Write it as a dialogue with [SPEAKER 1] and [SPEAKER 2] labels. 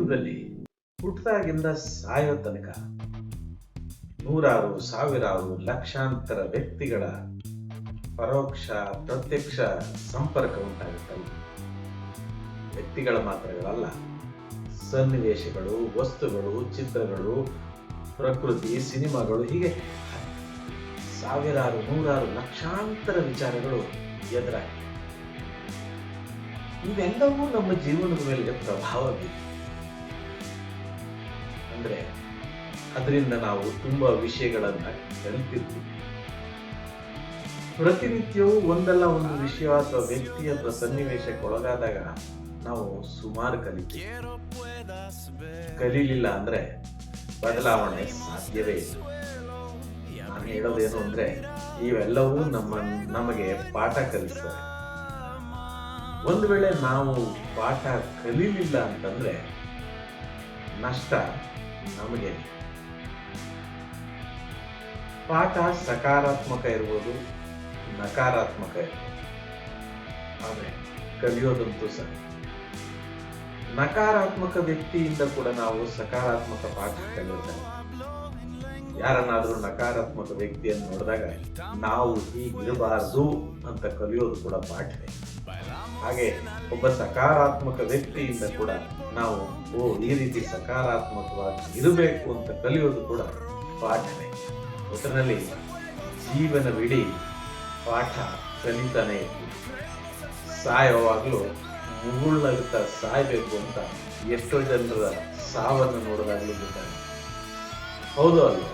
[SPEAKER 1] ಜೀವನದಲ್ಲಿ ಹುಟ್ಟಿದಾಗಿಂದ ಸಾಯೋ ತನಕ ನೂರಾರು ಸಾವಿರಾರು ಲಕ್ಷಾಂತರ ವ್ಯಕ್ತಿಗಳ ಪರೋಕ್ಷ ಪ್ರತ್ಯಕ್ಷ ಸಂಪರ್ಕ ಉಂಟಾಗುತ್ತಲ್ಲ. ವ್ಯಕ್ತಿಗಳ ಮಾತ್ರಗಳಲ್ಲ, ಸನ್ನಿವೇಶಗಳು, ವಸ್ತುಗಳು, ಚಿತ್ರಗಳು, ಪ್ರಕೃತಿ, ಸಿನಿಮಾಗಳು, ಹೀಗೆ ಸಾವಿರಾರು ನೂರಾರು ಲಕ್ಷಾಂತರ ವಿಚಾರಗಳು ಎದುರಾಗಿ ಇವೆಲ್ಲವೂ ನಮ್ಮ ಜೀವನದ ಮೇಲೆ ಪ್ರಭಾವ ಬೀರಿದೆ. ಅಂದ್ರೆ ಅದರಿಂದ ನಾವು ತುಂಬಾ ವಿಷಯಗಳನ್ನ ಕಲಿತಿರ್ತೀವಿ. ಪ್ರತಿನಿತ್ಯವೂ ಒಂದಲ್ಲ ಒಂದು ವಿಷಯ ಅಥವಾ ವ್ಯಕ್ತಿ ಅಥವಾ ಸನ್ನಿವೇಶಕ್ಕೆ ಒಳಗಾದಾಗ ನಾವು ಸುಮಾರು ಕಲಿತೀವಿ. ಕಲೀಲಿಲ್ಲ ಅಂದ್ರೆ ಬದಲಾವಣೆ ಸಾಧ್ಯವೇ ಇಲ್ಲ. ನಾನು ಹೇಳೋದೇನು ಅಂದ್ರೆ ಇವೆಲ್ಲವೂ ನಮಗೆ ಪಾಠ ಕಲಿಸ್ತವೆ. ಒಂದು ವೇಳೆ ನಾವು ಪಾಠ ಕಲೀಲಿಲ್ಲ ಅಂತಂದ್ರೆ ನಷ್ಟ ನಮಗೆ. ಪಾಠ ಸಕಾರಾತ್ಮಕ ಇರ್ಬೋದು, ನಕಾರಾತ್ಮಕ ಇರ್ಬೋದು, ಆದ್ರೆ ಕಲಿಯೋದಂತೂ ಸಹ. ನಕಾರಾತ್ಮಕ ವ್ಯಕ್ತಿಯಿಂದ ಕೂಡ ನಾವು ಸಕಾರಾತ್ಮಕ ಪಾಠ ಕಲಿಯುತ್ತೇವೆ. ಯಾರನ್ನಾದ್ರೂ ನಕಾರಾತ್ಮಕ ವ್ಯಕ್ತಿಯನ್ನು ನೋಡಿದಾಗ ನಾವು ಹೀಗಿರಬಾರದು ಅಂತ ಕಲಿಯೋದು ಕೂಡ ಪಾಠವೇ. ಹಾಗೆ ಒಬ್ಬ ಸಕಾರಾತ್ಮಕ ವ್ಯಕ್ತಿಯಿಂದ ಕೂಡ ನಾವು ಈ ರೀತಿ ಸಕಾರಾತ್ಮಕವಾಗಿ ಇರಬೇಕು ಅಂತ ಕಲಿಯೋದು ಕೂಡ ಪಾಠವೇ. ಒಟ್ಟಿನಲ್ಲಿ ಜೀವನವಿಡೀ ಪಾಠ ಕಲಿತಾನೆ ಸಾಯೋವಾಗ್ಲೂ ಮುಗುಳ್ನಗುತ್ತಾ ಸಾಯ್ಬೇಕು ಅಂತ ಎಷ್ಟೋ ಜನರ ಸಾವನ್ನು ನೋಡಿದಾಗಲೂ ಗೊತ್ತಾಗುತ್ತೆ. ಹೌದು ಅಲ್ವಾ?